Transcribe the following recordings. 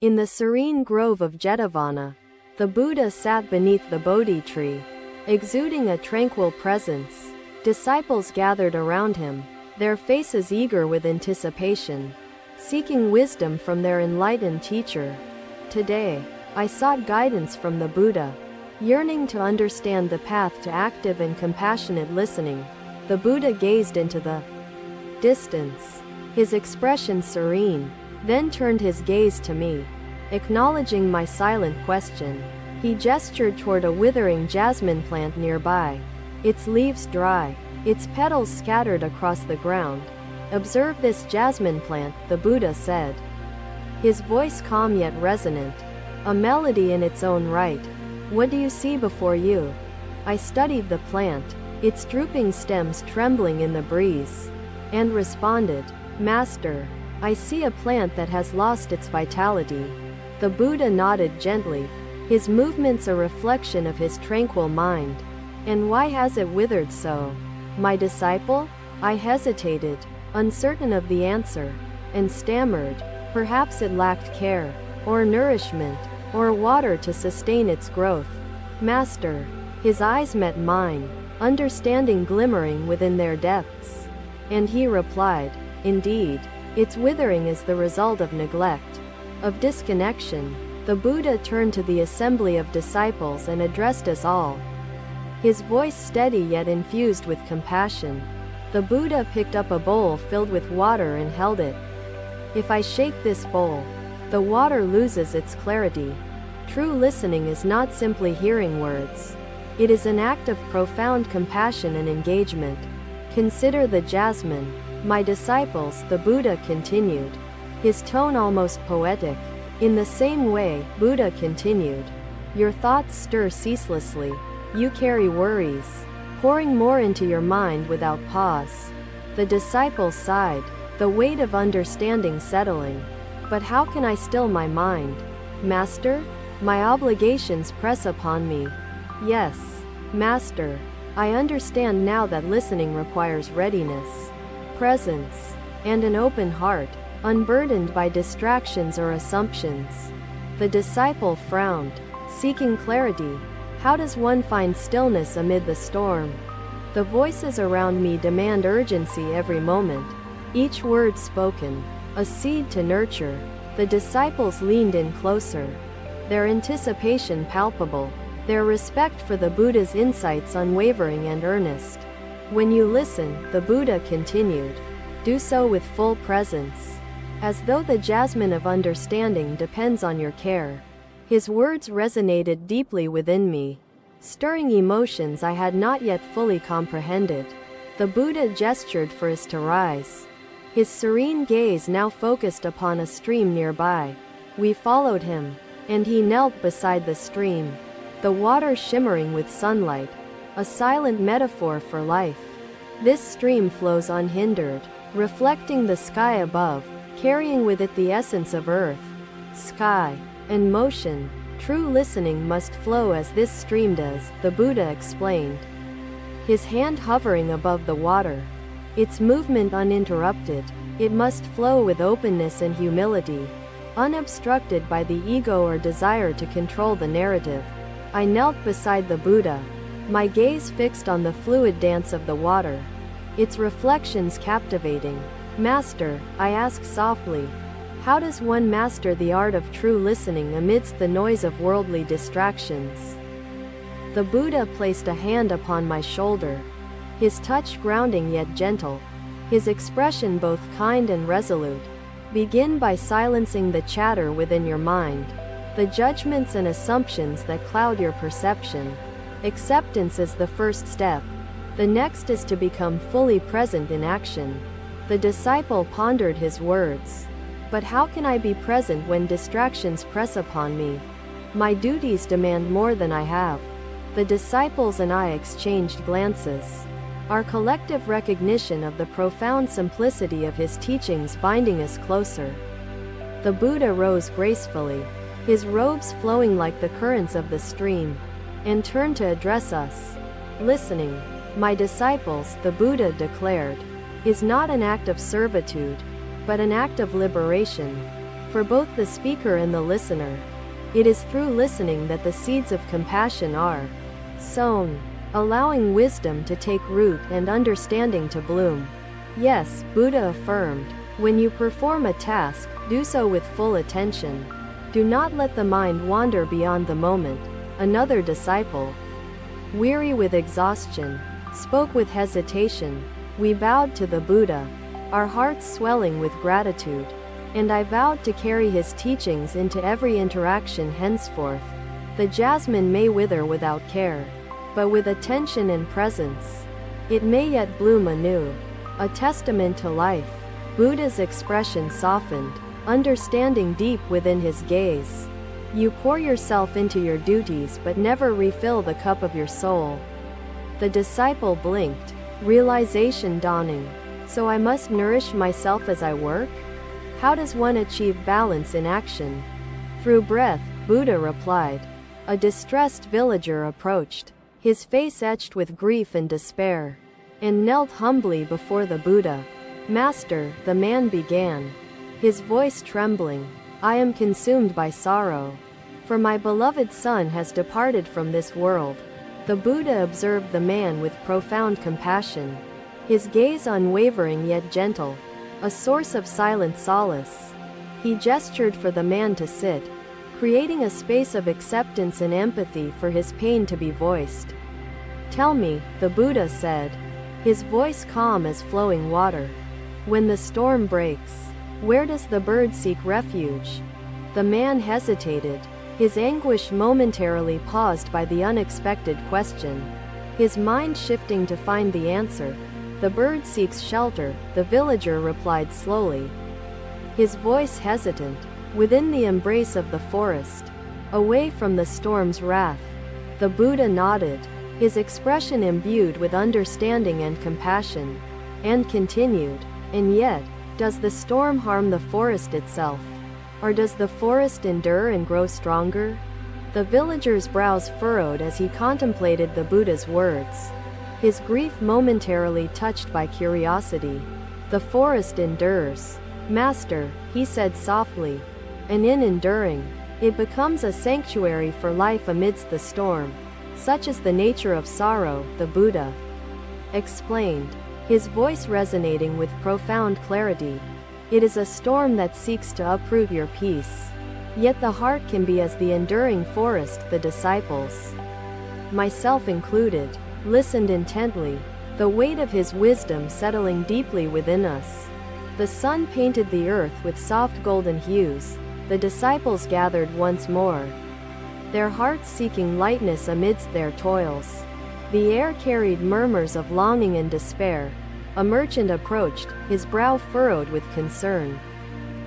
In the serene grove of Jetavana, the Buddha sat beneath the Bodhi tree, exuding a tranquil presence. Disciples gathered around him, their faces eager with anticipation, seeking wisdom from their enlightened teacher. Today, I sought guidance from the Buddha, yearning to understand the path to active and compassionate listening. The Buddha gazed into the distance, his expression serene, then turned his gaze to me. Acknowledging my silent question, he gestured toward a withering jasmine plant nearby, its leaves dry, its petals scattered across the ground. "Observe this jasmine plant," the Buddha said, his voice calm yet resonant, a melody in its own right. "What do you see before you?" I studied the plant, its drooping stems trembling in the breeze, and responded, "Master, I see a plant that has lost its vitality." The Buddha nodded gently, his movements a reflection of his tranquil mind. "And why has it withered so, my disciple?" I hesitated, uncertain of the answer, and stammered, "Perhaps it lacked care, or nourishment, or water to sustain its growth." "Master," his eyes met mine, understanding glimmering within their depths. And he replied, "Indeed, its withering is the result of neglect, of disconnection." The Buddha turned to the assembly of disciples and addressed us all, his voice steady yet infused with compassion. The Buddha picked up a bowl filled with water and held it. "If I shake this bowl, the water loses its clarity." True listening is not simply hearing words. It is an act of profound compassion and engagement. "Consider the jasmine, my disciples," the Buddha continued, his tone almost poetic. "In the same way," Buddha continued, "your thoughts stir ceaselessly. You carry worries, pouring more into your mind without pause." The disciples sighed, the weight of understanding settling. "But how can I still my mind, Master? My obligations press upon me." "Yes, Master, I understand now that listening requires readiness, presence, and an open heart, unburdened by distractions or assumptions." The disciple frowned, seeking clarity. "How does one find stillness amid the storm?" The voices around me demand urgency every moment, each word spoken, a seed to nurture. The disciples leaned in closer, their anticipation palpable, their respect for the Buddha's insights unwavering and earnest. "When you listen," the Buddha continued, "do so with full presence, as though the jasmine of understanding depends on your care." His words resonated deeply within me, stirring emotions I had not yet fully comprehended. The Buddha gestured for us to rise, his serene gaze now focused upon a stream nearby. We followed him, and he knelt beside the stream, the water shimmering with sunlight, a silent metaphor for life. This stream flows unhindered, reflecting the sky above, carrying with it the essence of earth, sky, and motion. True listening must flow as this stream does, the Buddha explained, his hand hovering above the water, its movement uninterrupted. It must flow with openness and humility, unobstructed by the ego or desire to control the narrative. I knelt beside the Buddha, my gaze fixed on the fluid dance of the water, its reflections captivating. "Master," I asked softly, "how does one master the art of true listening amidst the noise of worldly distractions?" The Buddha placed a hand upon my shoulder, his touch grounding yet gentle, his expression both kind and resolute. "Begin by silencing the chatter within your mind, the judgments and assumptions that cloud your perception. Acceptance is the first step. The next is to become fully present in action." The disciple pondered his words. "But how can I be present when distractions press upon me? My duties demand more than I have." The disciples and I exchanged glances, our collective recognition of the profound simplicity of his teachings binding us closer. The Buddha rose gracefully, his robes flowing like the currents of the stream, and turned to address us. "Listening, my disciples," the Buddha declared, "is not an act of servitude, but an act of liberation. for both the speaker and the listener. It is through listening that the seeds of compassion are sown, allowing wisdom to take root and understanding to bloom. Yes, Buddha affirmed, when you perform a task, do so with full attention. Do not let the mind wander beyond the moment. Another disciple, weary with exhaustion, spoke with hesitation. We bowed to the Buddha, our hearts swelling with gratitude, and I vowed to carry his teachings into every interaction henceforth. The jasmine may wither without care, but with attention and presence, it may yet bloom anew. A testament to life. Buddha's expression softened, understanding deep within his gaze. You pour yourself into your duties but never refill the cup of your soul. The disciple blinked, realization dawning. So I must nourish myself as I work? How does one achieve balance in action? Through breath, Buddha replied. A distressed villager approached, his face etched with grief and despair, and knelt humbly before the Buddha. Master, the man began, his voice trembling, I am consumed by sorrow, for my beloved son has departed from this world. The Buddha observed the man with profound compassion, his gaze unwavering yet gentle, a source of silent solace. He gestured for the man to sit, creating a space of acceptance and empathy for his pain to be voiced. Tell me, the Buddha said, his voice calm as flowing water. When the storm breaks, where does the bird seek refuge? The man hesitated, his anguish momentarily paused by the unexpected question, his mind shifting to find the answer. The bird seeks shelter, the villager replied slowly, his voice hesitant, within the embrace of the forest, away from the storm's wrath. The Buddha nodded, his expression imbued with understanding and compassion, and continued, and yet, does the storm harm the forest itself? Or does the forest endure and grow stronger? The villager's brows furrowed as he contemplated the Buddha's words, his grief momentarily touched by curiosity. The forest endures, Master, he said softly, and in enduring, it becomes a sanctuary for life amidst the storm. Such is the nature of sorrow, the Buddha explained, his voice resonating with profound clarity. It is a storm that seeks to uproot your peace. Yet the heart can be as the enduring forest. The disciples, myself included, listened intently, the weight of his wisdom settling deeply within us. The sun painted the earth with soft golden hues. The disciples gathered once more, their hearts seeking lightness amidst their toils. The air carried murmurs of longing and despair. A merchant approached, his brow furrowed with concern.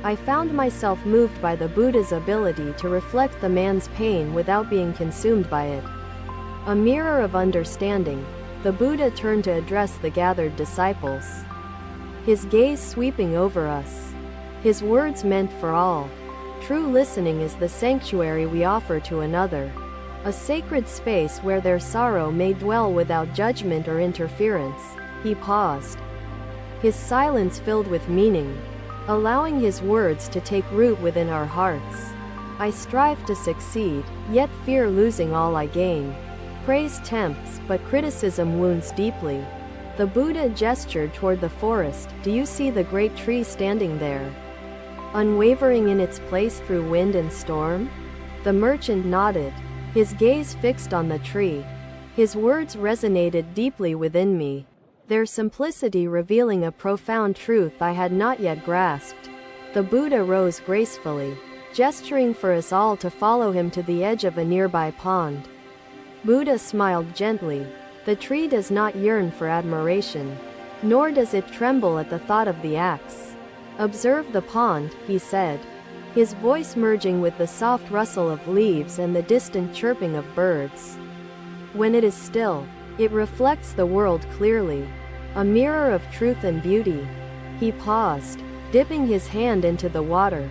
I found myself moved by the Buddha's ability to reflect the man's pain without being consumed by it. A mirror of understanding, the Buddha turned to address the gathered disciples, his gaze sweeping over us. His words meant for all. True listening is the sanctuary we offer to another, a sacred space where their sorrow may dwell without judgment or interference. He paused, his silence filled with meaning, allowing his words to take root within our hearts. I strive to succeed, yet fear losing all I gain. Praise tempts, but criticism wounds deeply. The Buddha gestured toward the forest. Do you see the great tree standing there, unwavering in its place through wind and storm? The merchant nodded, his gaze fixed on the tree. His words resonated deeply within me, their simplicity revealing a profound truth I had not yet grasped. The Buddha rose gracefully, gesturing for us all to follow him to the edge of a nearby pond. Buddha smiled gently. The tree does not yearn for admiration, nor does it tremble at the thought of the axe. Observe the pond, he said, his voice merging with the soft rustle of leaves and the distant chirping of birds. When it is still, it reflects the world clearly, a mirror of truth and beauty. He paused, dipping his hand into the water,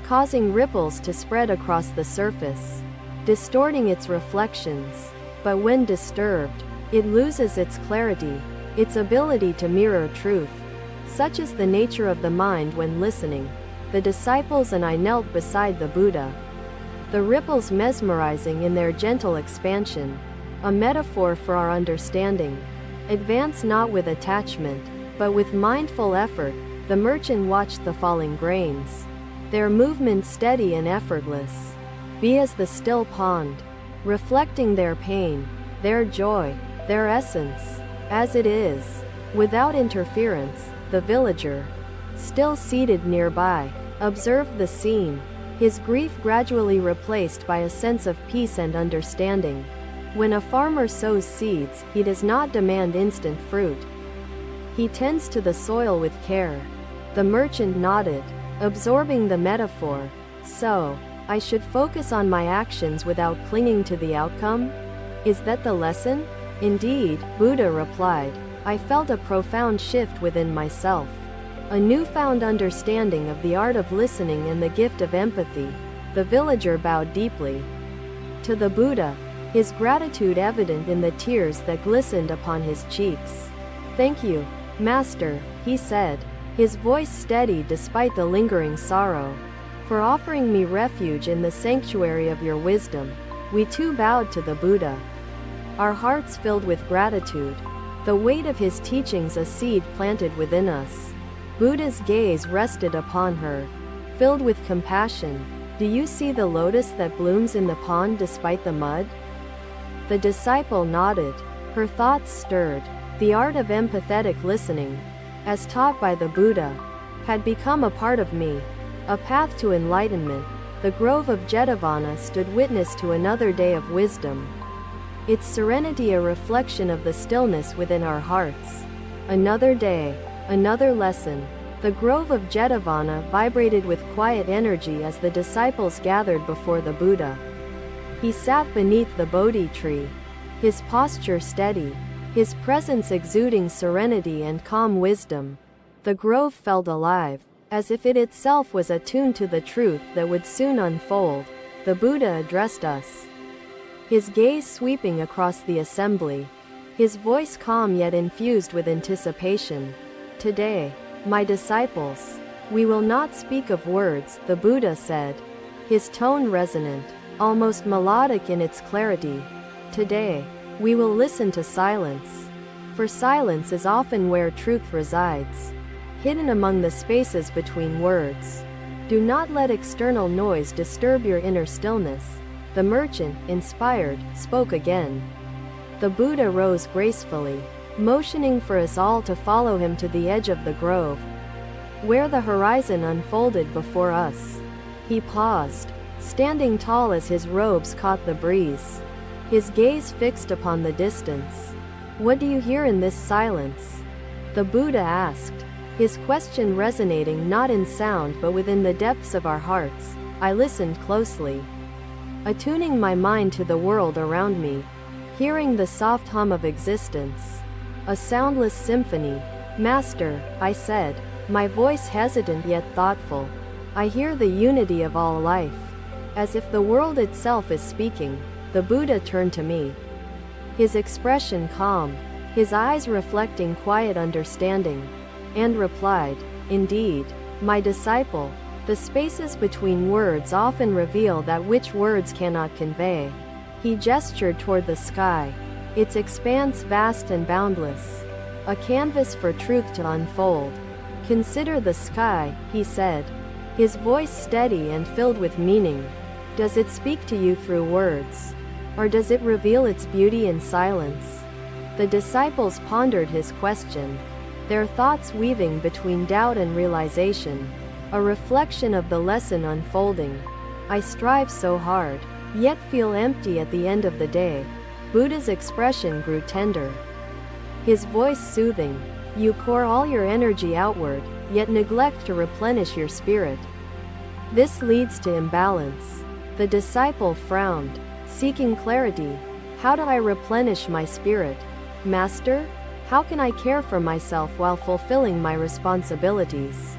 causing ripples to spread across the surface, distorting its reflections. But when disturbed, it loses its clarity, its ability to mirror truth. Such is the nature of the mind when listening. the disciples and I knelt beside the Buddha. The ripples mesmerizing in their gentle expansion, a metaphor for our understanding. Advance not with attachment, but with mindful effort. The merchant watched the falling grains, their movement steady and effortless. Be as the still pond, reflecting their pain, their joy, their essence, as it is, without interference. The villager, still seated nearby, observed the scene, his grief gradually replaced by a sense of peace and understanding. When a farmer sows seeds, he does not demand instant fruit. He tends to the soil with care. The merchant nodded, absorbing the metaphor. So, I should focus on my actions without clinging to the outcome? Is that the lesson? Indeed, Buddha replied. I felt a profound shift within myself. A newfound understanding of the art of listening and the gift of empathy. The villager bowed deeply to the Buddha, his gratitude evident in the tears that glistened upon his cheeks. Thank you, Master, he said, his voice steady despite the lingering sorrow, for offering me refuge in the sanctuary of your wisdom. We too bowed to the Buddha, our hearts filled with gratitude. The weight of his teachings a seed planted within us. Buddha's gaze rested upon her, filled with compassion. Do you see the lotus that blooms in the pond despite the mud? The disciple nodded, her thoughts stirred. The art of empathetic listening, as taught by the Buddha, had become a part of me, a path to enlightenment. The grove of Jetavana stood witness to another day of wisdom, its serenity a reflection of the stillness within our hearts. Another day, another lesson. The grove of Jetavana vibrated with quiet energy as the disciples gathered before the Buddha. He sat beneath the Bodhi tree, his posture steady, his presence exuding serenity and calm wisdom. The grove felt alive, as if it itself was attuned to the truth that would soon unfold. The Buddha addressed us, his gaze sweeping across the assembly, his voice calm yet infused with anticipation. Today, my disciples, we will not speak of words, the Buddha said, his tone resonant, almost melodic in its clarity. Today, we will listen to silence, for silence is often where truth resides, hidden among the spaces between words. Do not let external noise disturb your inner stillness. The merchant, inspired, spoke again. The Buddha rose gracefully, motioning for us all to follow him to the edge of the grove, where the horizon unfolded before us. He paused, standing tall as his robes caught the breeze, his gaze fixed upon the distance. What do you hear in this silence? The Buddha asked, his question resonating not in sound but within the depths of our hearts. I listened closely, attuning my mind to the world around me, hearing the soft hum of existence, a soundless symphony. Master, I said, my voice hesitant yet thoughtful, I hear the unity of all life, as if the world itself is speaking. The Buddha turned to me, his expression calm, his eyes reflecting quiet understanding, and replied, indeed, my disciple, the spaces between words often reveal that which words cannot convey. He gestured toward the sky, its expanse vast and boundless, a canvas for truth to unfold. Consider the sky, he said, his voice steady and filled with meaning. Does it speak to you through words, or does it reveal its beauty in silence? The disciples pondered his question, their thoughts weaving between doubt and realization, a reflection of the lesson unfolding. I strive so hard, yet feel empty at the end of the day. Buddha's expression grew tender, his voice soothing. You pour all your energy outward, yet neglect to replenish your spirit. This leads to imbalance. The disciple frowned, seeking clarity. How do I replenish my spirit? Master, how can I care for myself while fulfilling my responsibilities?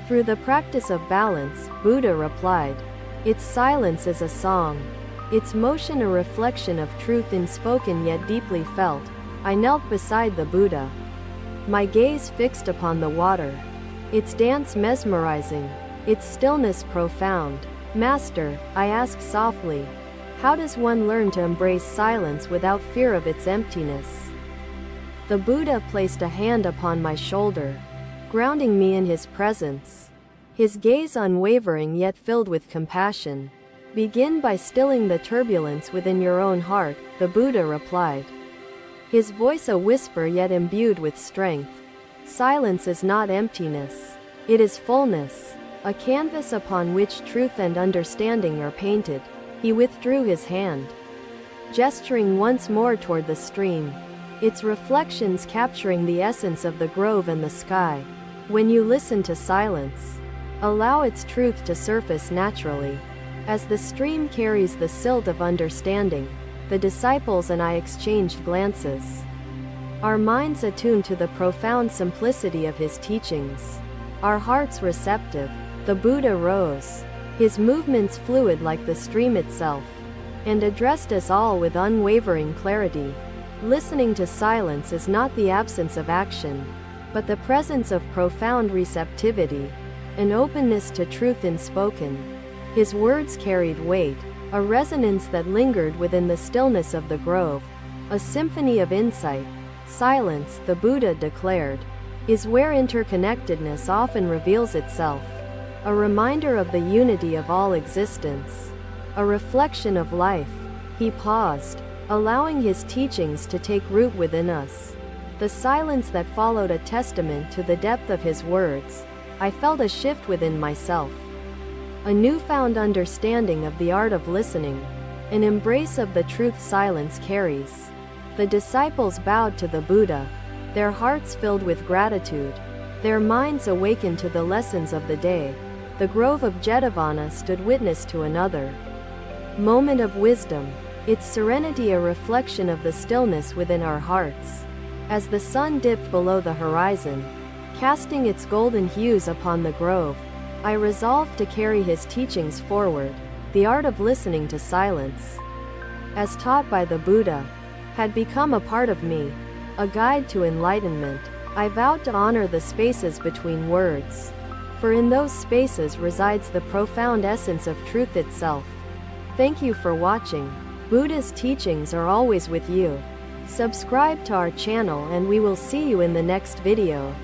Through the practice of balance, Buddha replied. Its silence is a song, its motion a reflection of truth unspoken yet deeply felt. I knelt beside the Buddha, my gaze fixed upon the water, its dance mesmerizing, its stillness profound. Master, I ask softly, how does one learn to embrace silence without fear of its emptiness? The Buddha placed a hand upon my shoulder, grounding me in his presence. His gaze unwavering yet filled with compassion. Begin by stilling the turbulence within your own heart, the Buddha replied. His voice a whisper yet imbued with strength. Silence is not emptiness. It is fullness, a canvas upon which truth and understanding are painted. He withdrew his hand, gesturing once more toward the stream, its reflections capturing the essence of the grove and the sky. When you listen to silence, allow its truth to surface naturally. As the stream carries the silt of understanding, the disciples and I exchanged glances, our minds attuned to the profound simplicity of his teachings, our hearts receptive. The Buddha rose, his movements fluid like the stream itself, and addressed us all with unwavering clarity. Listening to silence is not the absence of action, but the presence of profound receptivity, an openness to truth unspoken. His words carried weight, a resonance that lingered within the stillness of the grove, a symphony of insight. Silence, the Buddha declared, is where interconnectedness often reveals itself, a reminder of the unity of all existence, a reflection of life. He paused, allowing his teachings to take root within us. The silence that followed a testament to the depth of his words. I felt a shift within myself, a newfound understanding of the art of listening, an embrace of the truth silence carries. The disciples bowed to the Buddha, their hearts filled with gratitude, their minds awakened to the lessons of the day. The grove of Jetavana stood witness to another moment of wisdom, its serenity a reflection of the stillness within our hearts. As the sun dipped below the horizon, casting its golden hues upon the grove, I resolved to carry his teachings forward. The art of listening to silence, as taught by the Buddha, had become a part of me, a guide to enlightenment. I vowed to honor the spaces between words, for in those spaces resides the profound essence of truth itself. Thank you for watching. Buddha's teachings are always with you. Subscribe to our channel and we will see you in the next video.